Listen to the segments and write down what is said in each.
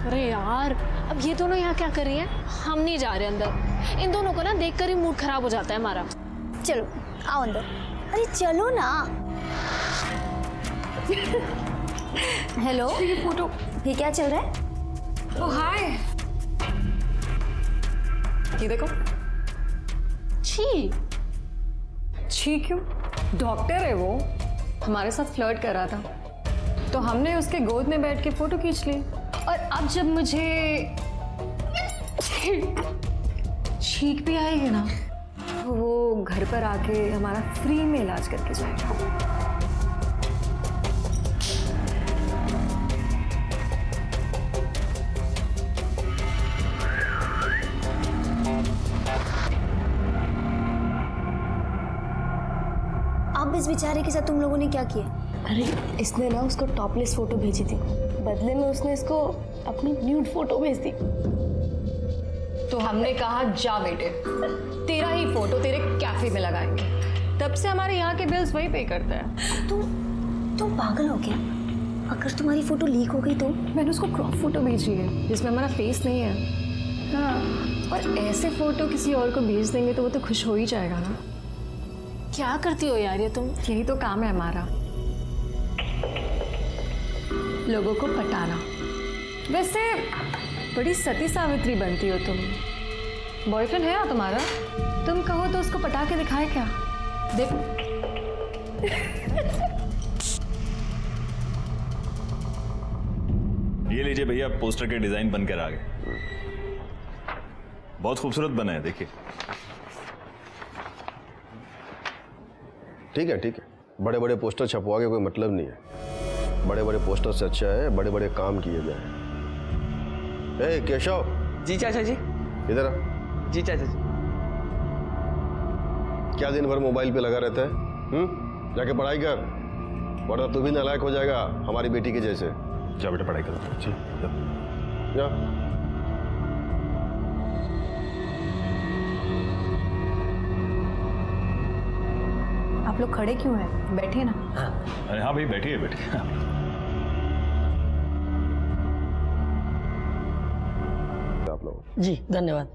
अरे यार, अब ये दोनों यहाँ क्या कर रही हैं? हम नहीं जा रहे अंदर। इन दोनों को ना देखकर ही मूड खराब हो जाता है हमारा। चलो आओ अंदर। अरे चलो ना। हेलो, ये फोटो। ये क्या चल रहा है? ओह हाय। ये देखो। छी। छी क्यों? डॉक्टर है वो, हमारे साथ फ्लर्ट कर रहा था तो हमने उसके गोद में बैठ के फोटो खींच ली। और अब जब मुझे छींक भी आएगी ना तो वो घर पर आके हमारा फ्री में इलाज करके जाएगा। अब इस बेचारे के साथ तुम लोगों ने क्या किया? अरे इसने ना उसको टॉपलेस फोटो भेजी थी, बदले में उसने इसको अपनी न्यूड फोटो भेज दी। तो हमने कहा जा बेटे, तेरा ही फोटो तेरे कैफे में लगाएंगे। तब से हमारे यहाँ के बिल्स वही पे करते हैं। तुम पागल हो क्या? अगर तुम्हारी फोटो लीक हो गई तो? मैंने उसको क्रॉप फोटो भेजी है जिसमें हमारा फेस नहीं है। हाँ, और ऐसे फोटो किसी और को भेज देंगे तो वो तो खुश हो ही जाएगा ना। क्या करती हो यार ये तुम? यही तो काम है हमारा, लोगों को पटाना। वैसे बड़ी सती सावित्री बनती हो तुम। बॉयफ्रेंड है ना तुम्हारा? तुम कहो तो उसको पटा के दिखाए क्या? देखो। ये लीजिए भैया, पोस्टर के डिजाइन बनकर आ गए। बहुत खूबसूरत बना है, देखिए। ठीक है ठीक है, बड़े बड़े पोस्टर छपवा के कोई मतलब नहीं है। बड़े बड़े पोस्टर से अच्छा है बड़े बड़े काम किए जाए। ए केशव। जी चाचा जी। इधर आ। जी चाचा जी। क्या दिन भर मोबाइल पे लगा रहता है? जाके पढ़ाई कर, वरना तू भी नालायक हो जाएगा हमारी बेटी के जैसे। जा बेटा पढ़ाई करो। जी जा। आप लोग खड़े क्यों हैं? बैठिए ना। अरे हाँ भाई, बैठिए बैठिए। आप लोग जी धन्यवाद।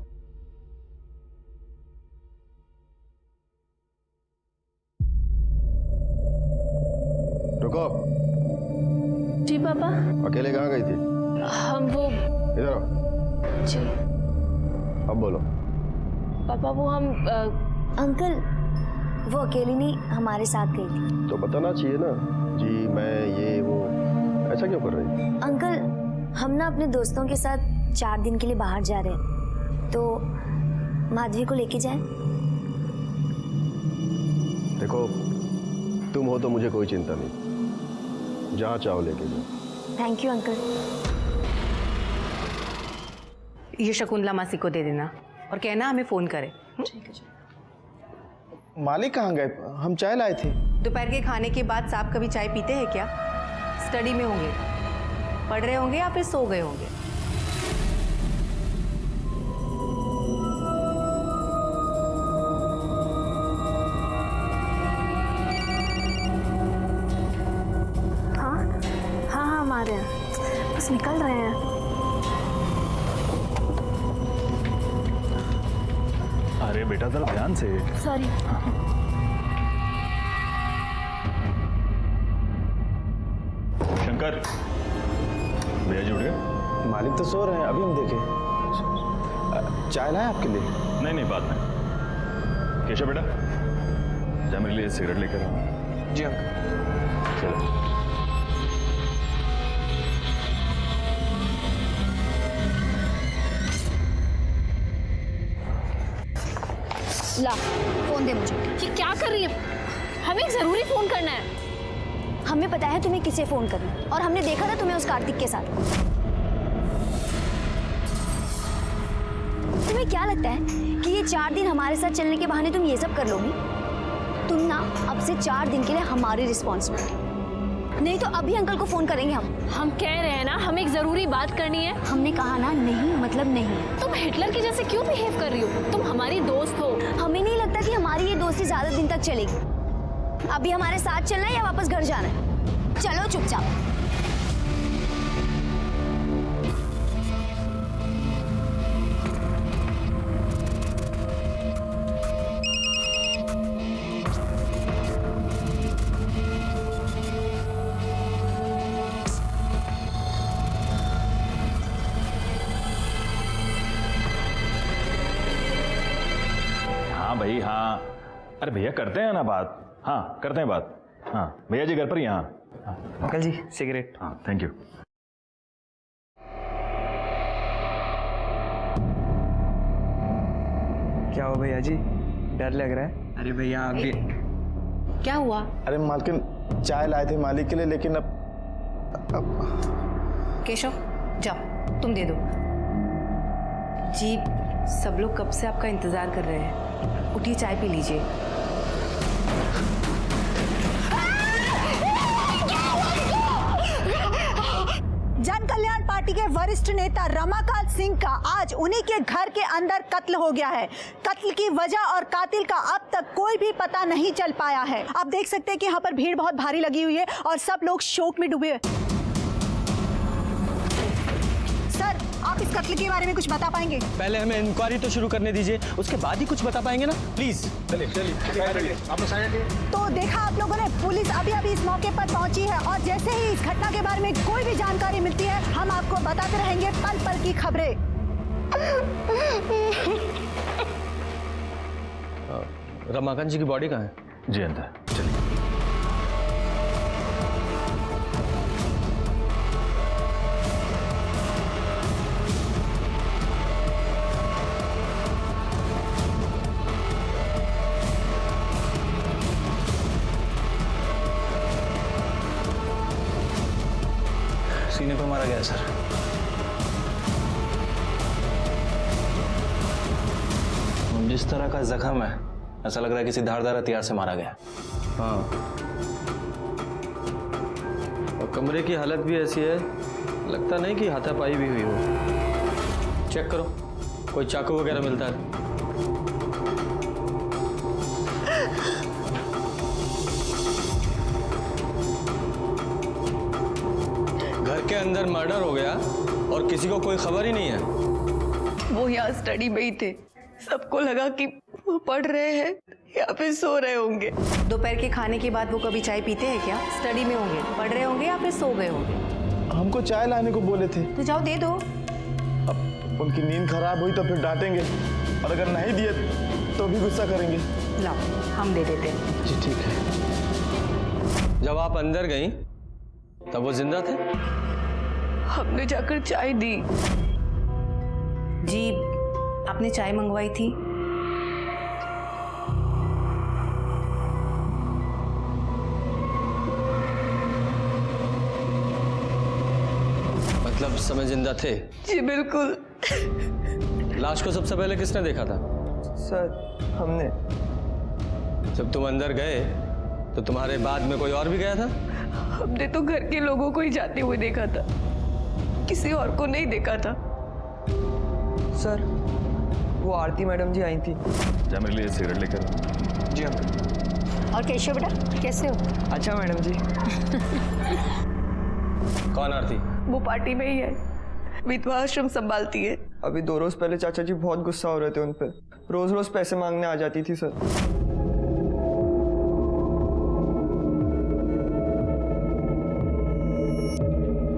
रुको। जी पापा। अकेले कहाँ गई थी? हम वो। इधर आओ। जी अब बोलो। पापा, वो हम अंकल, वो अकेली नहीं हमारे साथ गई थी। तो बताना चाहिए ना जी, मैं ये वो। ऐसा क्यों कर रही है? अंकल, हम ना अपने दोस्तों के साथ 4 दिन के लिए बाहर जा रहे हैं, तो माधवी को लेके जाएं? देखो, तुम हो तो मुझे कोई चिंता नहीं, जहाँ चाहो लेके जाओ। Thank you uncle. ये शकुंतला मासी को दे देना और कहना हमें फोन करे। ठीक है। मालिक कहाँ गए? हम चाय लाए थे। दोपहर के खाने के बाद साहब कभी चाय पीते हैं क्या? स्टडी में होंगे, पढ़ रहे होंगे या फिर सो गए होंगे। हाँ हम आ रहे हैं, बस निकल रहे हैं। अरे बेटा जरा ध्यान से। सॉरी। शंकर, भैया जी उठ गए? मालिक तो सो रहे हैं, अभी हम देखे। चाय लाए आपके लिए? नहीं नहीं, बाद में। केशव बेटा, जा मेरे लिए सिगरेट लेकर आओ। जी अंकल। चलो। ला फोन दे मुझे। ये क्या कर रही है? हमें एक जरूरी फोन करना है। हमें पता है तुम्हें किसे फोन करना है, और हमने देखा था तुम्हें उस कार्तिक के साथ। तुम्हें क्या लगता है कि ये 4 दिन हमारे साथ चलने के बहाने तुम ये सब कर लोगी? तुम ना अब से 4 दिन के लिए हमारी रिस्पॉन्सिबिलिटी, नहीं तो अभी अंकल को फोन करेंगे हम कह रहे हैं ना, हमें एक जरूरी बात करनी है। हमने कहा ना, नहीं मतलब नहीं। तुम हिटलर की जैसे क्यों बिहेव कर रही हो? तुम हमारी दोस्त हो। हमें नहीं लगता कि हमारी ये दोस्ती ज्यादा दिन तक चलेगी। अभी हमारे साथ चलना है या वापस घर जाना है? चलो चुपचाप। अरे भैया करते हैं ना बात, हाँ करते हैं बात। हाँ भैया जी घर पर ही हैं, हाँ। अंकल जी सिगरेट। हाँ थैंक यू। क्या हो भैया जी, डर लग रहा है? अरे भैया आप भी। क्या हुआ? अरे मालकिन चाय लाए थे मालिक के लिए, लेकिन अब केशव जाओ तुम दे दो। जी सब लोग कब से आपका इंतजार कर रहे हैं, उठिए चाय पी लीजिए। जन कल्याण पार्टी के वरिष्ठ नेता रमाकांत सिंह का आज उन्हीं के घर के अंदर कत्ल हो गया है। कत्ल की वजह और कातिल का अब तक कोई भी पता नहीं चल पाया है। आप देख सकते हैं कि यहाँ पर भीड़ बहुत भारी लगी हुई है और सब लोग शोक में डूबे हैं। सर आप इस कत्ल के बारे में कुछ बता पाएंगे? पहले हमें इंक्वायरी तो शुरू करने दीजिए, उसके बाद ही कुछ बता पाएंगे ना, प्लीज। तो देखा आप लोगों ने, पुलिस अभी अभी इस मौके पर पहुंची है और जैसे ही इस घटना के बारे में कोई भी जानकारी मिलती है हम आपको बताते रहेंगे पल पल की खबरें। रमाकांत जी की बॉडी कहाँ है? जी अंदर, चलिए। सीने पर मारा गया सर। जिस तरह का जख्म है ऐसा लग रहा है किसी धारदार हथियार से मारा गया। हाँ, और कमरे की हालत भी ऐसी है, लगता नहीं कि हाथापाई भी हुई हो। चेक करो, कोई चाकू वगैरह मिलता है। घर के अंदर मर्डर हो गया और किसी को कोई खबर ही नहीं है। वो यहाँ स्टडी में ही थे, सबको लगा कि वो पढ़ रहे हैं या फिर सो रहे होंगे। दोपहर के खाने के बाद वो कभी चाय पीते हैं क्या? स्टडी में होंगे, पढ़ रहे होंगे या फिर सो गए होंगे। हमको चाय लाने को बोले थे। तो जाओ दे दो। अब उनकी नींद खराब हुई तो फिर डांटेंगे, और अगर नहीं दिए तो भी गुस्सा करेंगे। लाओ हम दे देते हैं। जी ठीक है। जब आप अंदर गई तब वो जिंदा थे? हमने जाकर चाय दी। जी आपने चाय मंगवाई थी? मतलब उस समय जिंदा थे? जी बिल्कुल। लाश को सबसे पहले किसने देखा था? सर हमने। जब तुम अंदर गए तो तुम्हारे बाद में कोई और भी गया था? हमने तो घर के लोगों को ही जाते हुए देखा था, किसी और को नहीं देखा था। सर वो आरती मैडम जी आई थी। जा मेरे लिए सिगरेट लेकर। जी अंकल। और केशव बेटा कैसे हो? अच्छा मैडम जी। कौन आरती? वो पार्टी में ही है, विधवा आश्रम संभालती है। अभी 2 रोज पहले चाचा जी बहुत गुस्सा हो रहे थे उन पे, रोज रोज पैसे मांगने आ जाती थी सर।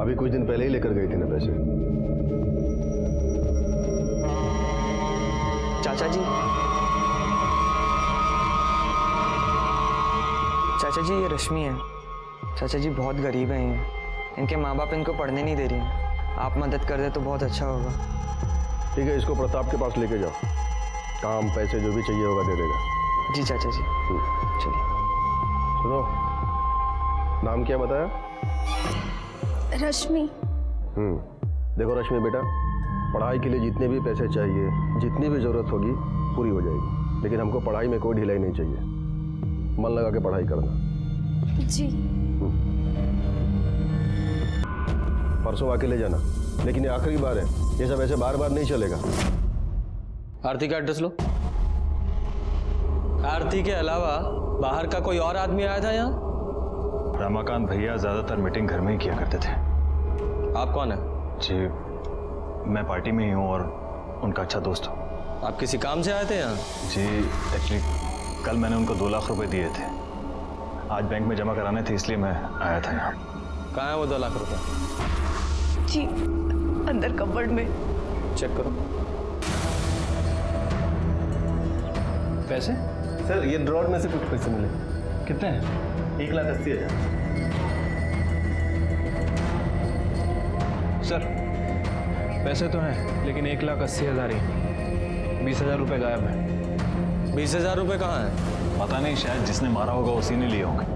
अभी कुछ दिन पहले ही लेकर गई थी ना पैसे। चाचा जी ये रश्मि है। चाचा जी बहुत गरीब हैं ये, इनके माँ बाप इनको पढ़ने नहीं दे रही हैं। आप मदद कर दे तो बहुत अच्छा होगा। ठीक है, इसको प्रताप के पास लेके जाओ, काम पैसे जो भी चाहिए होगा दे देगा। जी चाचा जी। चलिए। सुनो, नाम क्या बताया? रश्मि। देखो रश्मि बेटा, पढ़ाई के लिए जितने भी पैसे चाहिए, जितनी भी जरूरत होगी पूरी हो जाएगी, लेकिन हमको पढ़ाई में कोई ढिलाई नहीं चाहिए। मन लगा के पढ़ाई करना। जी। परसों आके ले जाना, लेकिन ये आखिरी बार है, ये सब ऐसे बार बार नहीं चलेगा। आरती का एड्रेस लो। आरती के अलावा बाहर का कोई और आदमी आया था यहाँ? रमाकांत भैया ज्यादातर मीटिंग घर में ही किया करते थे। आप कौन है? जी मैं पार्टी में ही हूँ और उनका अच्छा दोस्त हूँ। आप किसी काम से आए थे यहाँ? जी एक्चुअली कल मैंने उनको 2 लाख रुपए दिए थे, आज बैंक में जमा कराने थे, इसलिए मैं आया था यहाँ। कहाँ है वो 2 लाख रुपए? जी अंदर कबर्ड में। चेक करो। पैसे? सर ये ड्रॉर में से कुछ पैसे मिले। कितने हैं? 1,80,000। सर पैसे तो हैं लेकिन 1,80,000 ही, 20,000 रुपये गायब है। 20,000 रुपये कहाँ है? पता नहीं, शायद जिसने मारा होगा उसी ने लिए होंगे।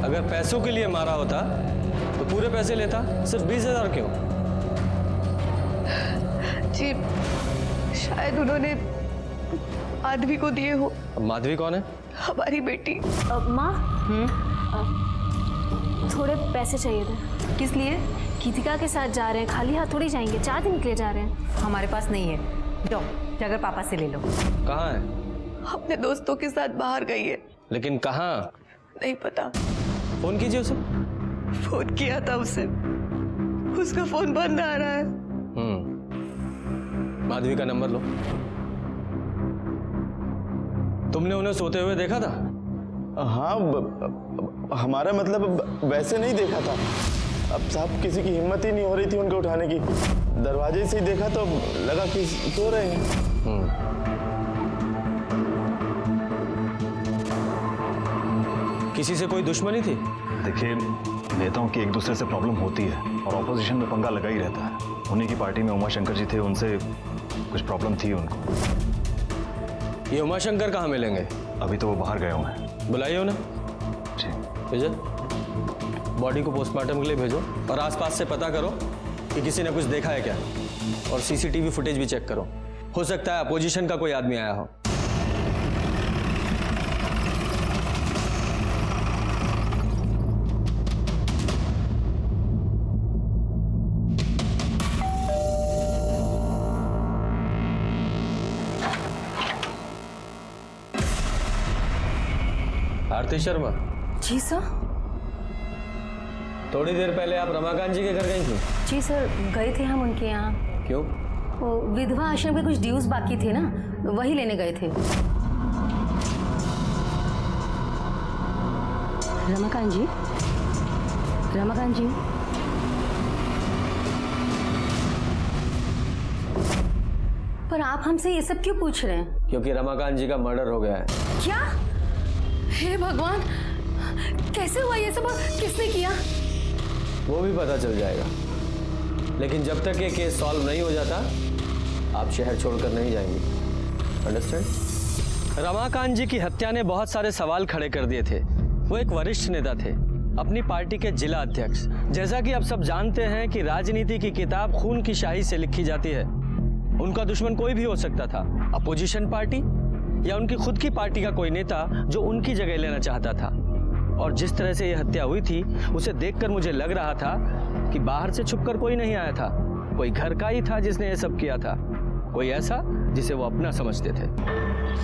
अगर पैसों के लिए मारा होता तो पूरे पैसे लेता, सिर्फ 20,000 क्यों? जी शायद उन्होंने माधवी को दिए हो। अब माधवी कौन है? हमारी बेटी। माँ थोड़े पैसे चाहिए थे। किस लिए? गीतिका के साथ जा रहे हैं, खाली हाथ थोड़ी जाएंगे, 4 दिन के लिए जा रहे हैं। हमारे पास नहीं है। जाओ जाकर पापा से ले लो। कहाँ है? अपने दोस्तों के साथ बाहर गई है। लेकिन कहाँ? नहीं पता। फोन कीजिए उसे। फोन किया था उसे, उसका फोन बंद आ रहा है। माधवी का नंबर लो। तुमने उन्हें सोते हुए देखा था? हाँ हमारा मतलब वैसे नहीं देखा था। अब साहब किसी की हिम्मत ही नहीं हो रही थी उनको उठाने की। दरवाजे से ही देखा तो लगा कि सो रहे हैं। किसी से कोई दुश्मनी थी? देखिए, नेताओं की एक दूसरे से प्रॉब्लम होती है और ऑपोजिशन में पंगा लगा ही रहता है। उन्हीं की पार्टी में उमाशंकर जी थे, उनसे कुछ प्रॉब्लम थी उनको। ये उमाशंकर कहाँ मिलेंगे? अभी तो वो बाहर गए हुए हैं। बुलाइए उन्हें। जी। भेजो, बॉडी को पोस्टमार्टम के लिए भेजो और आसपास से पता करो कि किसी ने कुछ देखा है क्या, और सीसीटीवी फुटेज भी चेक करो। हो सकता है अपोजिशन का कोई आदमी आया हो। आरती शर्मा। जी सर। थोड़ी देर पहले आप रमाकांत जी के घर गई थी? जी सर, गए थे हम उनके यहाँ। क्यों? वो विधवा आश्रम के कुछ ड्यूज बाकी थे ना, वही लेने गए थे। रमाकांत जी, रमाकांत जी। पर आप हमसे ये सब क्यों पूछ रहे हैं? क्योंकि रमाकांत जी का मर्डर हो गया है। क्या? हे भगवान, कैसे हुआ ये सब और किसने किया? वो भी पता चल जाएगा, लेकिन जब तक ये केस सॉल्व नहीं हो जाता आप शहर छोड़कर नहीं जाएंगे। अंडरस्टैंड? रमाकांत जी की हत्या ने बहुत सारे सवाल खड़े कर दिए थे। वो एक वरिष्ठ नेता थे, अपनी पार्टी के जिला अध्यक्ष। जैसा कि आप सब जानते हैं कि राजनीति की किताब खून की शाही से लिखी जाती है। उनका दुश्मन कोई भी हो सकता था, अपोजिशन पार्टी या उनकी खुद की पार्टी का कोई नेता जो उनकी जगह लेना चाहता था। और जिस तरह से यह हत्या हुई थी उसे देखकर मुझे लग रहा था कि बाहर से छुपकर कोई नहीं आया था, कोई घर का ही था जिसने यह सब किया था, कोई ऐसा जिसे वो अपना समझते थे।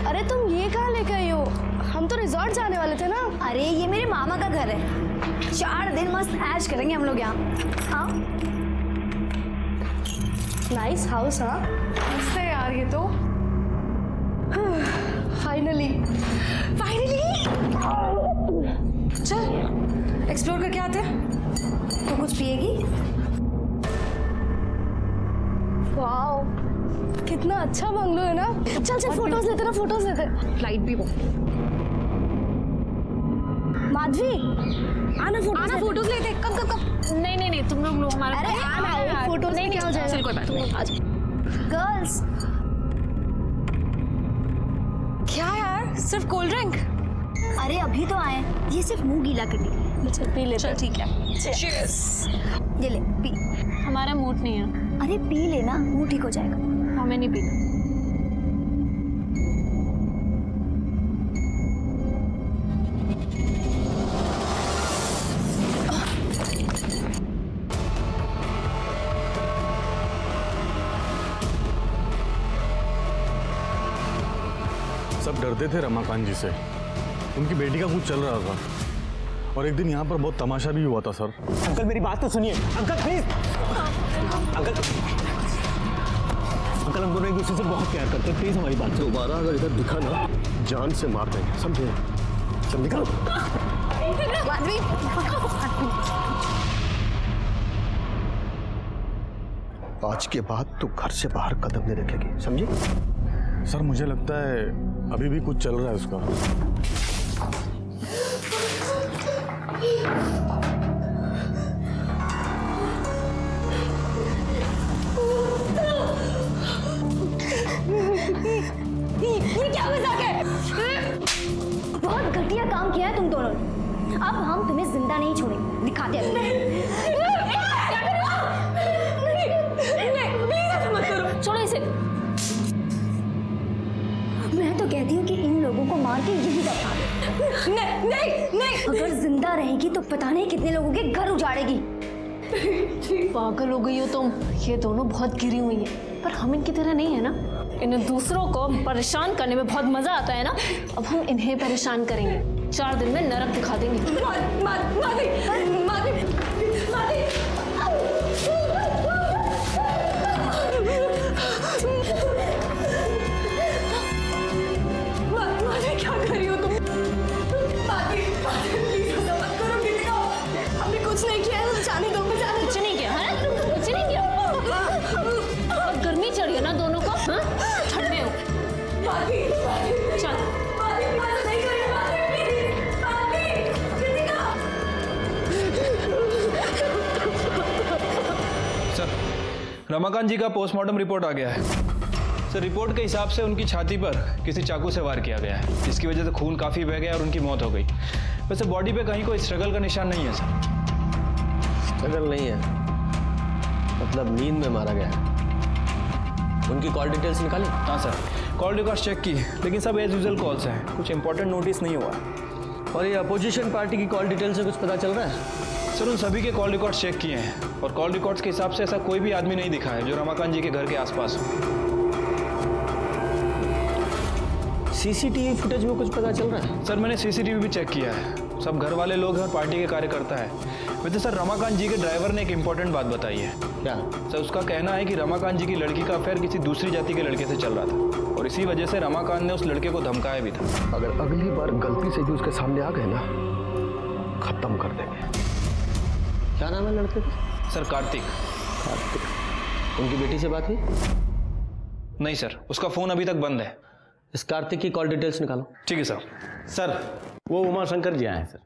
अरे तुम ये कहाँ लेकर आई हो? हम तो रिजॉर्ट जाने वाले थे ना। अरे ये मेरे मामा का घर है, 4 दिन मस्त ऐश करेंगे हम लोग यहाँ। हाँ, नाइस हाउस। हाँ मस्त है यार ये तो। फाइनली चल एक्सप्लोर करके आते हैं। तो कुछ पिएगी? वाओ कितना अच्छा बंगलो है ना। चल चल फोटोज लेते ना, फोटोज लेते। फ्लाइट भी वो। माधवी आना, फोटोज लेते। कब कब कब? नहीं तुम लोग लो हमारा। अरे आना, फोटोज नहीं क्या हो जाएगा। चल कोई बात नहीं, आ जाओ। गर्ल्स। क्या यार, सिर्फ कोल्ड ड्रिंक? अरे अभी तो आए, ये सिर्फ मुंह गीला करने के लिए। चल पी लेते। चल ठीक है। चीयर्स। ये ले पी। हमारा मूड नहीं है। अरे पी लेना, मुंह ठीक हो जाएगा। हमें नहीं पीना। सब डरते थे रमाकांत जी से, उनकी बेटी का कुछ चल रहा था और एक दिन यहाँ पर बहुत तमाशा भी हुआ था। सर अंकल मेरी बात तो सुनिए। Uncle please. अंकल हम दोनों एक दूसरे से बहुत प्यार करते हैं, प्लीज हमारी बात सुनो। दोबारा अगर इधर दिखा ना, जान से मार देंगे, समझे? सब निकलो। आज के बाद तू घर से बाहर कदम नहीं रखेगी, समझी? सर मुझे लगता है अभी भी कुछ चल रहा है उसका। ये क्या मजाक है? बहुत घटिया काम किया है तुम दोनों ने। अब हम तुम्हें जिंदा नहीं छोड़ेंगे, दिखाते हैं। छोड़ो इसे। मैं तो कहती हूँ कि इन लोगों को मार के यही दफना दो। नहीं नहीं नहीं, अगर जिंदा रहेगी तो पता नहीं कितने लोगों के घर उजाड़ेगी। पागल हो गई हो तुम। ये दोनों बहुत गिरी हुई हैं, पर हम इनकी तरह नहीं है ना। इन्हें दूसरों को परेशान करने में बहुत मजा आता है ना। अब हम इन्हें परेशान करेंगे, 4 दिन में नरक दिखा देंगे। क्या कर रही हो तुम? हमने कुछ नहीं किया है, जाने दो। कुछ नहीं किया है, कुछ नहीं किया। और गर्मी चढ़ी है ना दोनों को, हाँ? ठंडे हो। चल। सर, रमाकांत जी का पोस्टमार्टम रिपोर्ट आ गया है। सर, रिपोर्ट के हिसाब से उनकी छाती पर किसी चाकू से वार किया गया है, जिसकी वजह से खून काफ़ी बह गया और उनकी मौत हो गई। वैसे बॉडी पे कहीं कोई स्ट्रगल का निशान नहीं है सर। स्ट्रगल नहीं है, मतलब नींद में मारा गया है। उनकी कॉल डिटेल्स निकाली? हाँ सर, कॉल रिकॉर्ड्स चेक की, लेकिन सब एज यूजुअल कॉल्स हैं, कुछ इंपॉर्टेंट नोटिस नहीं हुआ। और ये अपोजिशन पार्टी की कॉल डिटेल से कुछ पता चल रहा है? सर, उन सभी के कॉल रिकॉर्ड्स चेक किए हैं और कॉल रिकॉर्ड्स के हिसाब से ऐसा कोई भी आदमी नहीं दिखा है जो रमाकांत जी के घर के आसपास हो। सीसीटीवी फुटेज में कुछ पता चल रहा है? सर, मैंने सीसीटीवी भी चेक किया है, सब घर वाले लोग हैं और पार्टी के कार्यकर्ता है। वैसे सर, रमाकांत जी के ड्राइवर ने एक इंपॉर्टेंट बात बताई है। क्या? सर, उसका कहना है कि रमाकांत जी की लड़की का अफेयर किसी दूसरी जाति के लड़के से चल रहा था और इसी वजह से रमाकांत ने उस लड़के को धमकाया भी था। अगर अगली बार गलती से भी उसके सामने आ गए ना, खत्म कर देंगे। क्या नाम है लड़के का? सर, कार्तिक। कार्तिक। उनकी बेटी से बात हुई? नहीं सर, उसका फोन अभी तक बंद है। इस कार्तिक की कॉल डिटेल्स निकालो। ठीक है सर। सर, वो उमा शंकर जी आए हैं सर।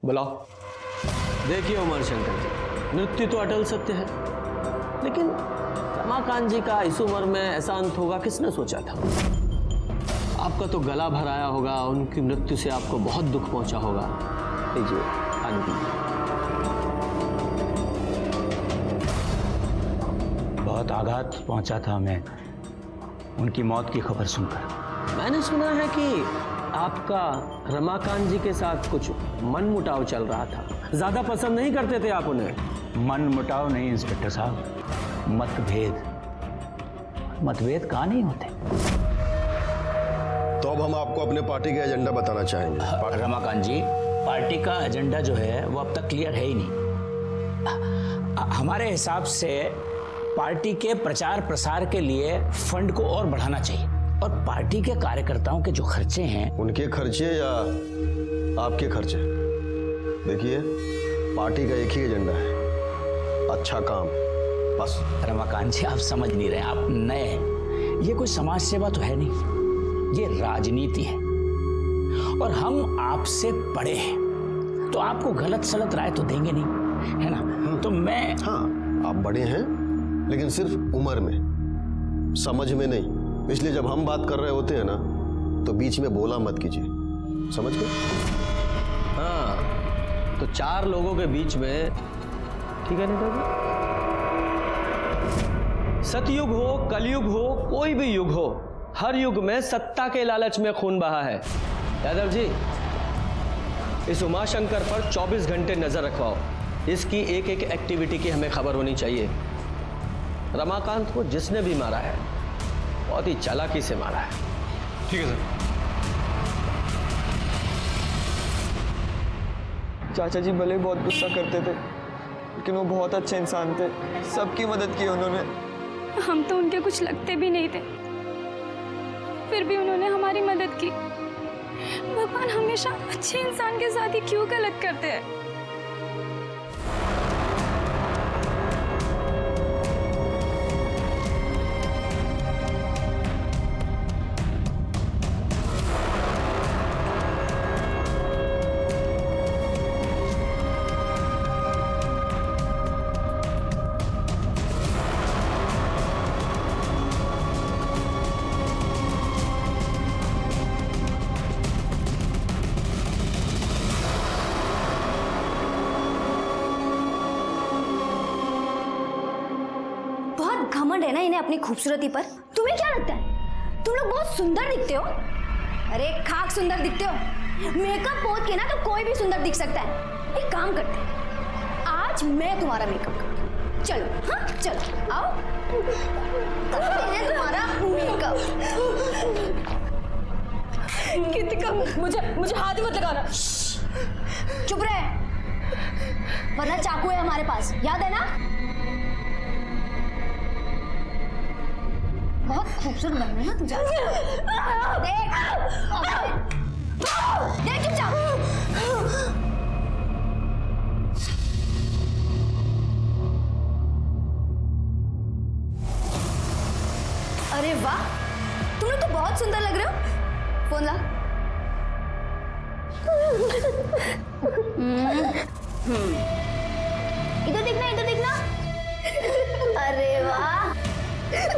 बुलाओ। देखिए उमा शंकर जी, मृत्यु तो अटल सत्य है, लेकिन रमाकांत जी का इस उम्र में ऐसा अंत होगा किसने सोचा था? आपका तो गला भर आया होगा, उनकी मृत्यु से आपको बहुत दुख पहुंचा होगा। लीजिए पानी पीजिए। बहुत आघात पहुंचा था हमें उनकी मौत की खबर सुनकर। मैंने सुना है कि आपका रमाकांत जी के साथ कुछ मनमुटाव चल रहा था, ज्यादा पसंद नहीं करते थे आप उन्हें। मनमुटाव नहीं इंस्पेक्टर साहब, मतभेद। मतभेद कहाँ नहीं होते। तो अब हम आपको अपने पार्टी का एजेंडा बताना चाहेंगे। रमाकांत जी, पार्टी का एजेंडा जो है वो अब तक क्लियर है ही नहीं। हमारे हिसाब से पार्टी के प्रचार प्रसार के लिए फंड को और बढ़ाना चाहिए और पार्टी के कार्यकर्ताओं के जो खर्चे हैं, उनके खर्चे या आपके खर्चे, देखिए पार्टी का एक ही एजेंडा है, अच्छा काम, बस। रमाकांत जी, आप समझ नहीं रहे, आप नए हैं। ये कोई समाज सेवा तो है नहीं, ये राजनीति है और हम आपसे बड़े हैं, तो आपको गलत सलत राय तो देंगे नहीं, है ना? तो मैं हाँ, आप बड़े हैं लेकिन सिर्फ उम्र में, समझ में नहीं। इसलिए जब हम बात कर रहे होते हैं ना, तो बीच में बोला मत कीजिए, समझ गए? हाँ, तो 4 लोगों के बीच में, ठीक है नेताजी? सतयुग हो, कलयुग हो, कोई भी युग हो, हर युग में सत्ता के लालच में खून बहा है। यादव जी, इस उमाशंकर पर 24 घंटे नजर रखवाओ। इसकी एक एक एक्टिविटी की हमें खबर होनी चाहिए। रमाकांत को जिसने भी मारा है, बहुत ही चालाकी से मारा है। ठीक है सर। चाचा जी भले बहुत गुस्सा करते थे, लेकिन वो बहुत अच्छे इंसान थे, सबकी मदद की उन्होंने। हम तो उनके कुछ लगते भी नहीं थे, फिर भी उन्होंने हमारी मदद की। भगवान हमेशा अच्छे इंसान के साथ ही क्यों गलत करते हैं? घमंड है ना इन्हें अपनी खूबसूरती पर। तुम्हें क्या लगता है तुम लोग बहुत सुंदर दिखते हो? अरे खाक सुंदर दिखते हो। मेकअप पोत के ना तो कोई भी सुंदर दिख सकता है। एक काम करते हैं, आज मैं तुम्हारा मेकअप करती हूँ। चलो, हाँ चलो आओ, करते हैं तुम्हारा मेकअप। कृतिका, मुझे हाथ ही मत लगाना। चुप रहे, वरना चाकू है हमारे पास, याद है ना? बहुत खूबसूरत बन रही है तुझे। देख चुपचाप। अरे वाह, तुम लोग तो बहुत सुंदर लग रहे हो। फोन ला। इधर देखना, इधर देखना। अरे वाह,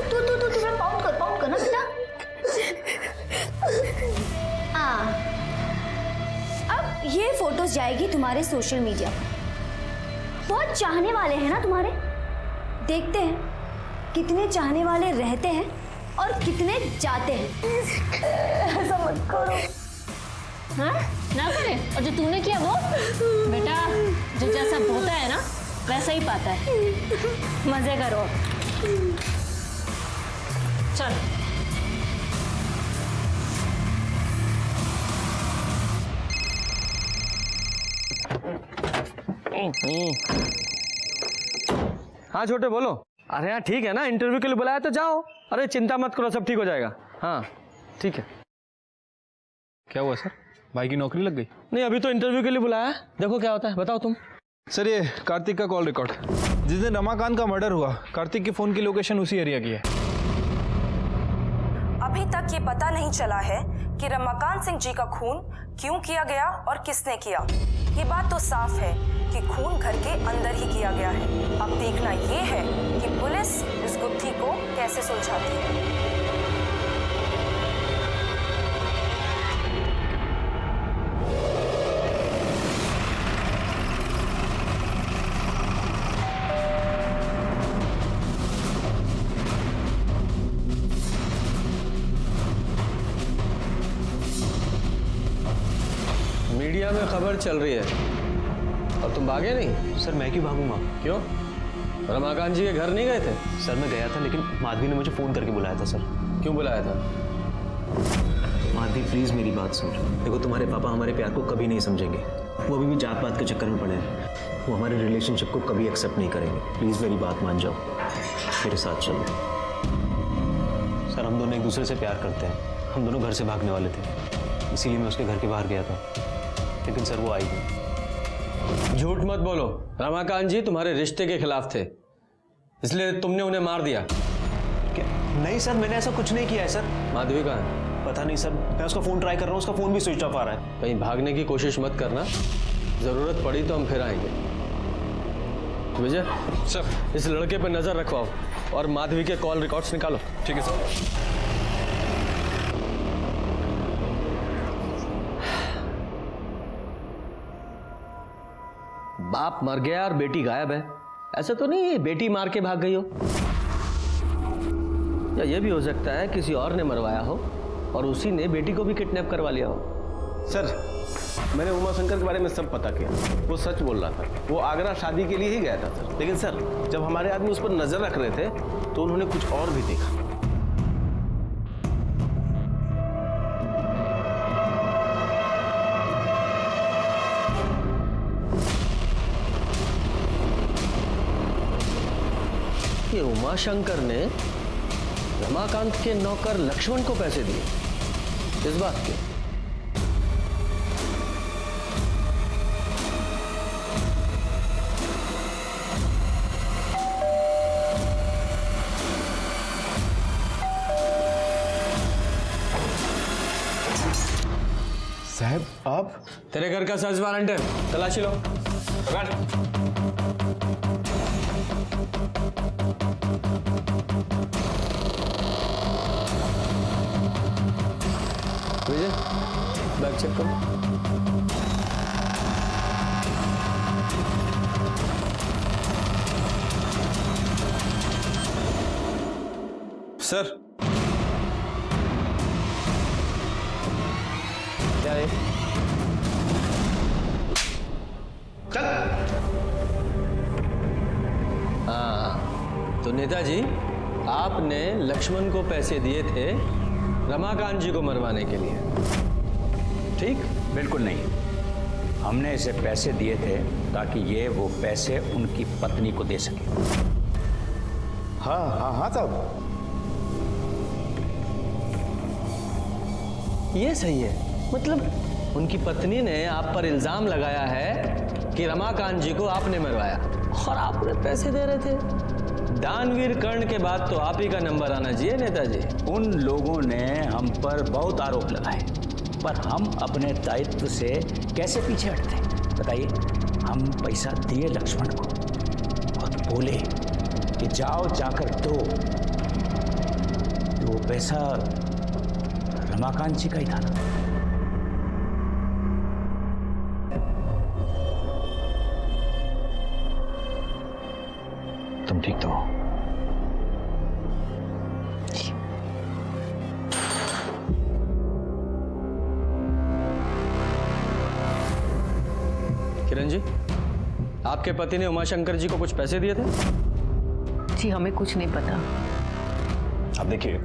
तू थोड़ा पाउंड कर ना बेटा। अब ये फोटोज जाएगी तुम्हारे सोशल मीडिया पर। बहुत चाहने वाले हैं ना तुम्हारे। देखते हैं कितने चाहने वाले रहते हैं और कितने जाते हैं। ऐसा मत करो। हाँ ना करे। और जो तूने किया वो बेटा, जो जैसा होता है ना वैसा ही पाता है। मजे करो। चल हाँ छोटे बोलो। अरे हाँ ठीक है ना, इंटरव्यू के लिए बुलाया तो जाओ। अरे चिंता मत करो, सब ठीक हो जाएगा। हाँ ठीक है। क्या हुआ सर, भाई की नौकरी लग गई? नहीं, अभी तो इंटरव्यू के लिए बुलाया है, देखो क्या होता है। बताओ तुम। सर ये कार्तिक का कॉल रिकॉर्ड, जिस दिन रमाकांत का मर्डर हुआ कार्तिक के फोन की लोकेशन उसी एरिया की है। अभी तक ये पता नहीं चला है कि रमाकांत सिंह जी का खून क्यों किया गया और किसने किया। ये बात तो साफ है कि खून घर के अंदर ही किया गया है। अब देखना ये है कि पुलिस इस गुत्थी को कैसे सुलझाती है। मीडिया में खबर चल रही है और तुम भागे नहीं? सर मैं क्यों भागूंगा? क्यों? रमाकांत जी के घर नहीं गए थे? सर मैं गया था, लेकिन माधवी ने मुझे फ़ोन करके बुलाया था। सर क्यों बुलाया था? माधवी प्लीज़ मेरी बात समझो। देखो तुम्हारे पापा हमारे प्यार को कभी नहीं समझेंगे। वो अभी भी जात पात के चक्कर में पड़े हैं। वो हमारे रिलेशनशिप को कभी एक्सेप्ट नहीं करेंगे। प्लीज़ मेरी बात मान जाओ, मेरे साथ चलो। सर हम दोनों एक दूसरे से प्यार करते हैं। हम दोनों घर से भागने वाले थे, इसीलिए मैं उसके घर के बाहर गया था, लेकिन सर वो आई नहीं। झूठ मत बोलो। रमाकांत जी तुम्हारे रिश्ते के खिलाफ थे, इसलिए तुमने उन्हें मार दिया। क्या? नहीं सर, मैंने ऐसा कुछ नहीं किया है सर। माधवी कहाँ है? पता नहीं सर, मैं उसका फ़ोन ट्राई कर रहा हूँ, उसका फ़ोन भी स्विच ऑफ आ रहा है। कहीं भागने की कोशिश मत करना, ज़रूरत पड़ी तो हम फिर आएंगे। विजय सर, इस लड़के पर नज़र रखवाओ और माधवी के कॉल रिकॉर्ड्स निकालो। ठीक है सर। बाप मर गया और बेटी गायब है, ऐसा तो नहीं बेटी मार के भाग गई हो? या ये भी हो सकता है किसी और ने मरवाया हो और उसी ने बेटी को भी किडनैप करवा लिया हो। सर मैंने उमा शंकर के बारे में सब पता किया, वो सच बोल रहा था। वो आगरा शादी के लिए ही गया था सर। लेकिन सर जब हमारे आदमी उस पर नजर रख रहे थे तो उन्होंने कुछ और भी देखा। ये उमाशंकर ने रमाकांत के नौकर लक्ष्मण को पैसे दिए, इस बात के? साहब आप? तेरे घर का सर्च वारंट है, तलाशी लो। विजय बैग चेक करो। सर क्या है? हाँ, तो नेताजी आपने लक्ष्मण को पैसे दिए थे रमाकांत जी को मरवाने के लिए, ठीक? बिल्कुल नहीं, हमने इसे पैसे दिए थे ताकि ये वो पैसे उनकी पत्नी को दे सके। हाँ हाँ हाँ साहब, ये सही है। मतलब उनकी पत्नी ने आप पर इल्जाम लगाया है कि रमाकांत जी को आपने मरवाया और आप उन्हें पैसे दे रहे थे। दानवीर कर्ण के बाद तो आप ही का नंबर आना चाहिए नेताजी। उन लोगों ने हम पर बहुत आरोप लगाए, पर हम अपने दायित्व से कैसे पीछे हटते? बताइए, हम पैसा दिए लक्ष्मण को और बोले कि जाओ जाकर दो, तो वो पैसा रमाकांत जी का ही था ना। तुम ठीक तो हो? किरण जी, आपके पति ने उमाशंकर जी को कुछ पैसे दिए थे? जी हमें कुछ नहीं पता। अब देखिए,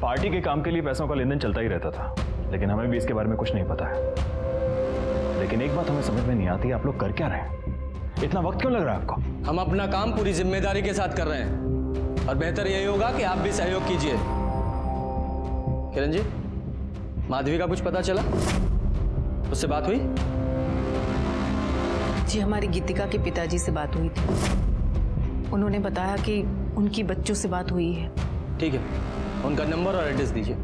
पार्टी के काम के लिए पैसों का लेन देन चलता ही रहता था, लेकिन हमें भी इसके बारे में कुछ नहीं पता है। लेकिन एक बात हमें समझ में नहीं आती, आप लोग कर क्या रहे हैं? इतना वक्त क्यों लग रहा है आपको? हम अपना काम पूरी जिम्मेदारी के साथ कर रहे हैं और बेहतर यही होगा कि आप भी सहयोग कीजिए। किरण जी, माधवी का कुछ पता चला? उससे बात हुई? जी हमारी गीतिका के पिताजी से बात हुई थी, उन्होंने बताया कि उनकी बच्चों से बात हुई है। ठीक है, उनका नंबर और एड्रेस दीजिए।